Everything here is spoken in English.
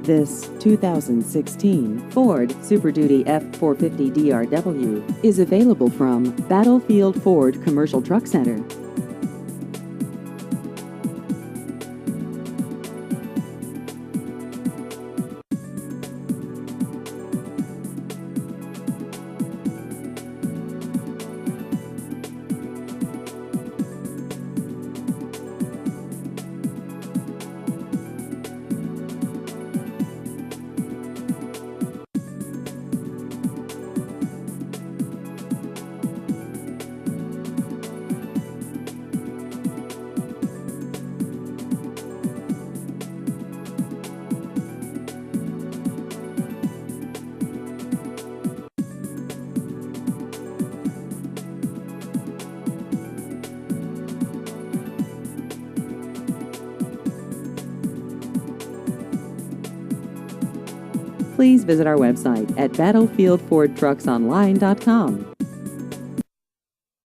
This 2016 Ford Super Duty F-450 DRW is available from Battlefield Ford Commercial Truck Center. Please visit our website at battlefieldfordtrucksonline.com.